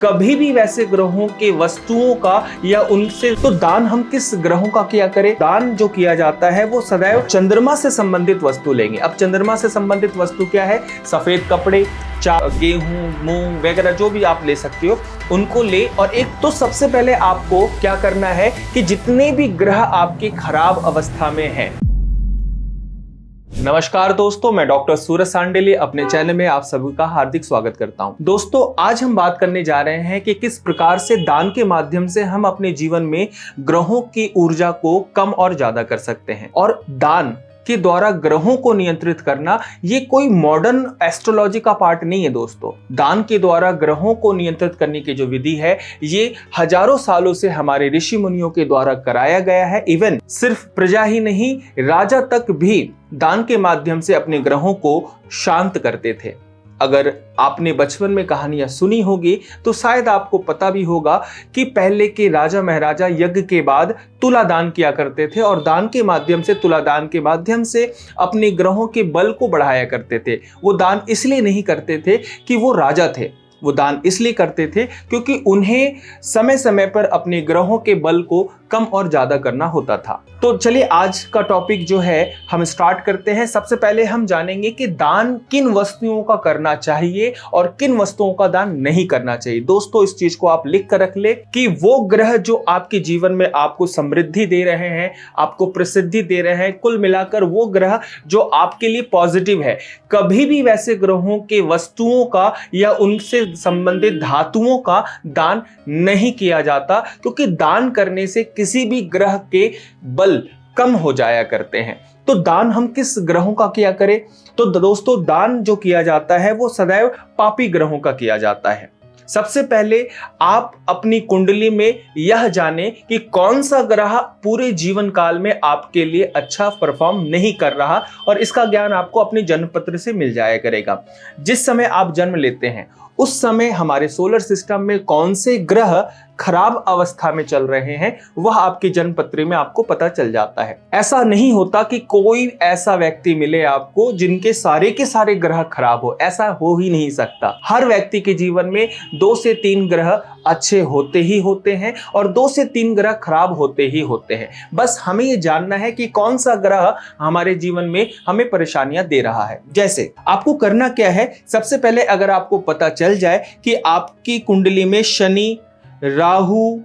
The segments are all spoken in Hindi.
कभी भी वैसे ग्रहों के वस्तुओं का या उनसे तो दान हम किस ग्रहों का किया करें। दान जो किया जाता है वो सदैव चंद्रमा से संबंधित वस्तु लेंगे। अब चंद्रमा से संबंधित वस्तु क्या है? सफेद कपड़े, गेहूं, मूंग वगैरह जो भी आप ले सकते हो उनको ले। और एक तो सबसे पहले आपको क्या करना है कि जितने भी ग्रह आपके खराब अवस्था में हैं। नमस्कार दोस्तों, मैं डॉक्टर सूरज सांडेली अपने चैनल में आप सभी का हार्दिक स्वागत करता हूं। दोस्तों, आज हम बात करने जा रहे हैं कि किस प्रकार से दान के माध्यम से हम अपने जीवन में ग्रहों की ऊर्जा को कम और ज्यादा कर सकते हैं। और दान के द्वारा ग्रहों को नियंत्रित करना ये कोई मॉडर्न एस्ट्रोलॉजी का पार्ट नहीं है दोस्तों। दान के द्वारा ग्रहों को नियंत्रित करने की जो विधि है ये हजारों सालों से हमारे ऋषि मुनियों के द्वारा कराया गया है। इवन सिर्फ प्रजा ही नहीं, राजा तक भी दान के माध्यम से अपने ग्रहों को शांत करते थे। अगर आपने बचपन में कहानियां सुनी होगी तो शायद आपको पता भी होगा कि पहले के राजा महाराजा यज्ञ के बाद तुला दान किया करते थे और दान के माध्यम से, तुला दान के माध्यम से अपने ग्रहों के बल को बढ़ाया करते थे। वो दान इसलिए नहीं करते थे कि वो राजा थे, वो दान इसलिए करते थे क्योंकि उन्हें समय समय पर अपने ग्रहों के बल को कम और ज्यादा करना होता था। तो चलिए आज का टॉपिक जो है हम स्टार्ट करते हैं। सबसे पहले हम जानेंगे कि दान किन वस्तुओं का करना चाहिए और किन वस्तुओं का दान नहीं करना चाहिए। दोस्तों, इस चीज को आप लिख कर रख ले कि वो ग्रह जो आपके जीवन में आपको समृद्धि दे रहे हैं, आपको प्रसिद्धि दे रहे हैं, कुल मिलाकर वो ग्रह जो आपके लिए पॉजिटिव है, कभी भी वैसे ग्रहों के वस्तुओं का या उनसे संबंधित धातुओं का दान नहीं किया जाता, क्योंकि दान करने से किसी भी ग्रह के बल कम हो जाया करते हैं। तो दान हम किस ग्रहों का किया करें? तो दोस्तों, दान जो किया जाता है वो सदैव पापी ग्रहों का किया जाता है। सबसे पहले आप अपनी कुंडली में यह जानें कि कौन सा ग्रह पूरे जीवन काल में आपके लिए अच्छा परफॉर्म नहीं कर रहा, और इसका ज्ञान आपको अपने जन्म पत्र से मिल जाया करेगा। जिस समय आप जन्म लेते हैं उस समय हमारे सोलर सिस्टम में कौन से ग्रह खराब अवस्था में चल रहे हैं वह आपके जन्म पत्र में आपको पता चल जाता है। ऐसा नहीं होता कि कोई ऐसा व्यक्ति मिले आपको जिनके सारे के सारे ग्रह खराब हो, ऐसा हो ही नहीं सकता। हर व्यक्ति के जीवन में 2 से 3 ग्रह अच्छे होते ही होते हैं और 2 से 3 ग्रह खराब होते ही होते हैं। बस हमें ये जानना है कि कौन सा ग्रह हमारे जीवन में हमें परेशानियां दे रहा है। जैसे आपको करना क्या है, सबसे पहले अगर आपको पता चल जाए कि आपकी कुंडली में शनि, राहु,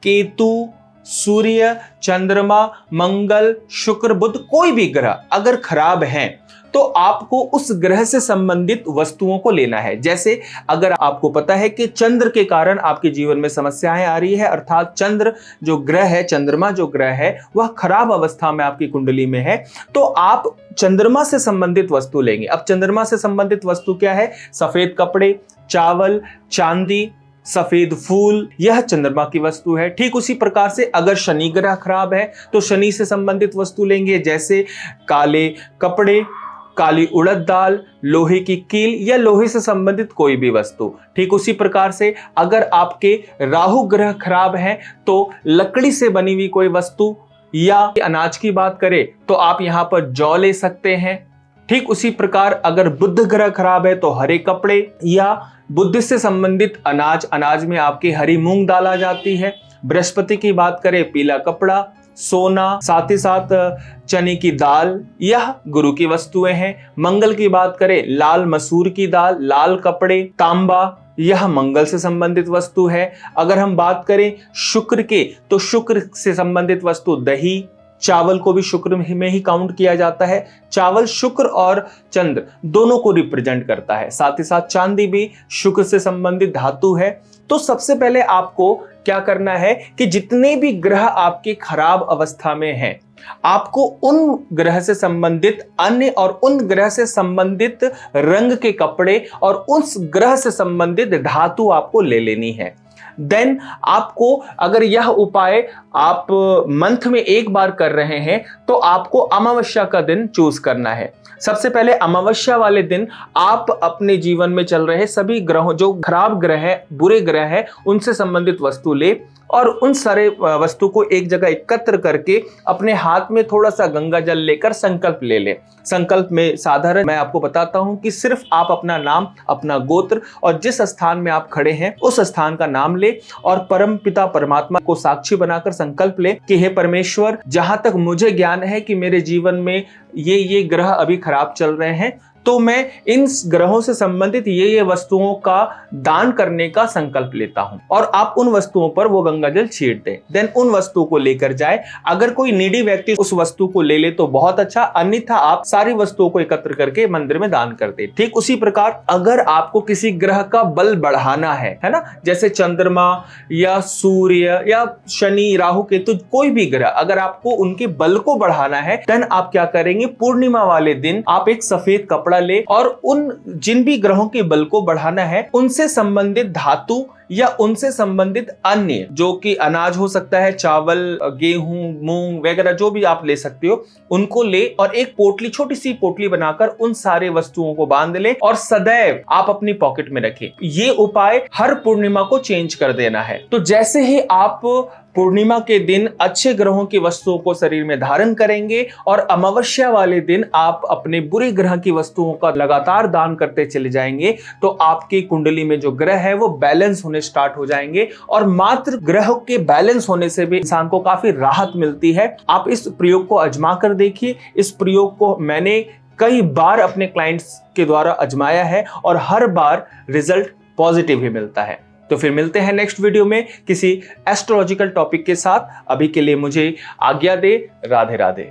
केतु, सूर्य, चंद्रमा, मंगल, शुक्र, बुध कोई भी ग्रह अगर खराब हैं तो आपको उस ग्रह से संबंधित वस्तुओं को लेना है। जैसे अगर आपको पता है कि चंद्र के कारण आपके जीवन में समस्याएं आ रही है, अर्थात चंद्र जो ग्रह है, चंद्रमा जो ग्रह है वह खराब अवस्था में आपकी कुंडली में है, तो आप चंद्रमा से संबंधित वस्तु लेंगे। अब चंद्रमा से संबंधित वस्तु क्या है? सफेद कपड़े, चावल, चांदी, सफेद फूल, यह चंद्रमा की वस्तु है। ठीक उसी प्रकार से अगर शनि ग्रह खराब है तो शनि से संबंधित वस्तु लेंगे, जैसे काले कपड़े, काली उड़द दाल, लोहे की कील या लोहे से संबंधित कोई भी वस्तु। ठीक उसी प्रकार से अगर आपके राहु ग्रह खराब है तो लकड़ी से बनी हुई कोई वस्तु, या अनाज की बात करें तो आप यहां पर जौ ले सकते हैं। ठीक उसी प्रकार अगर बुध ग्रह खराब है तो हरे कपड़े या बुध से संबंधित अनाज, अनाज में आपकी हरी मूंग दाल आ जाती है। बृहस्पति की बात करें, पीला कपड़ा, सोना, साथ ही साथ चने की दाल, यह गुरु की वस्तुएं हैं। मंगल की बात करें, लाल मसूर की दाल, लाल कपड़े, तांबा, यह मंगल से संबंधित वस्तु है। अगर हम बात करें शुक्र के तो शुक्र से संबंधित वस्तु दही, चावल को भी शुक्र में ही काउंट किया जाता है। चावल शुक्र और चंद्र दोनों को रिप्रेजेंट करता है। साथ ही साथ चांदी भी शुक्र से संबंधित धातु है। तो सबसे पहले आपको क्या करना है कि जितने भी ग्रह आपके खराब अवस्था में हैं, आपको उन ग्रह से संबंधित अन्य और उन ग्रह से संबंधित रंग के कपड़े और उस ग्रह से संबंधित धातु आपको ले लेनी है। देन आपको, अगर यह उपाय आप मंथ में एक बार कर रहे हैं तो आपको अमावस्या का दिन चूज करना है। सबसे पहले अमावस्या वाले दिन आप अपने जीवन में चल रहे सभी ग्रहों, जो खराब ग्रह है, बुरे ग्रह है, उनसे संबंधित वस्तु ले और उन सारे वस्तु को एक जगह एकत्र करके अपने हाथ में थोड़ा सा गंगा जल लेकर संकल्प ले ले। संकल्प में साधारण मैं आपको बताता हूं कि सिर्फ आप अपना नाम, अपना गोत्र और जिस स्थान में आप खड़े हैं उस स्थान का नाम ले और परम पिता परमात्मा को साक्षी बनाकर संकल्प ले कि हे परमेश्वर, जहां तक मुझे ज्ञान है कि मेरे जीवन में ये ग्रह अभी खराब चल रहे हैं, तो मैं इन ग्रहों से संबंधित ये वस्तुओं का दान करने का संकल्प लेता हूं। और आप उन वस्तुओं पर वो गंगा जल छीट दें। देन उन वस्तुओं को लेकर जाए। अगर कोई नीडी व्यक्ति उस वस्तु को ले ले तो बहुत अच्छा, अन्यथा आप सारी वस्तुओं को एकत्र करके मंदिर में दान कर दे। ठीक उसी प्रकार अगर आपको किसी ग्रह का बल बढ़ाना है ना, जैसे चंद्रमा या सूर्य या शनि, राहु, केतु, कोई भी ग्रह, अगर आपको उनके बल को बढ़ाना है, देन आप क्या करेंगे, पूर्णिमा वाले दिन आप एक सफेद कपड़ा ले और उन जिन भी ग्रहों के बल को बढ़ाना है उनसे संबंधित धातु या उनसे संबंधित अन्य, जो कि अनाज हो सकता है, चावल, गेहूं, मूंग वगैरह जो भी आप ले सकते हो, उनको ले और एक पोटली, छोटी सी पोटली बनाकर उन सारे वस्तुओं को बांध ले और सदैव आप अपनी पॉकेट में रखें। ये उपाय हर पूर्णिमा को चेंज कर देना है। तो जैसे ही आप पूर्णिमा के दिन अच्छे ग्रहों की वस्तुओं को शरीर में धारण करेंगे और अमावस्या वाले दिन आप अपने बुरे ग्रह की वस्तुओं का लगातार दान करते चले जाएंगे, तो आपकी कुंडली में जो ग्रह है वो बैलेंस होने स्टार्ट हो जाएंगे और मात्र ग्रह के बैलेंस होने से भी इंसान को काफी राहत मिलती है। आप इस प्रयोग को आजमा कर देखिए। इस प्रयोग को मैंने कई बार अपने क्लाइंट्स के द्वारा आजमाया है और हर बार रिजल्ट पॉजिटिव ही मिलता है। तो फिर मिलते हैं नेक्स्ट वीडियो में किसी एस्ट्रोलॉजिकल टॉपिक के साथ। अभी के लिए मुझे आज्ञा दे। राधे राधे।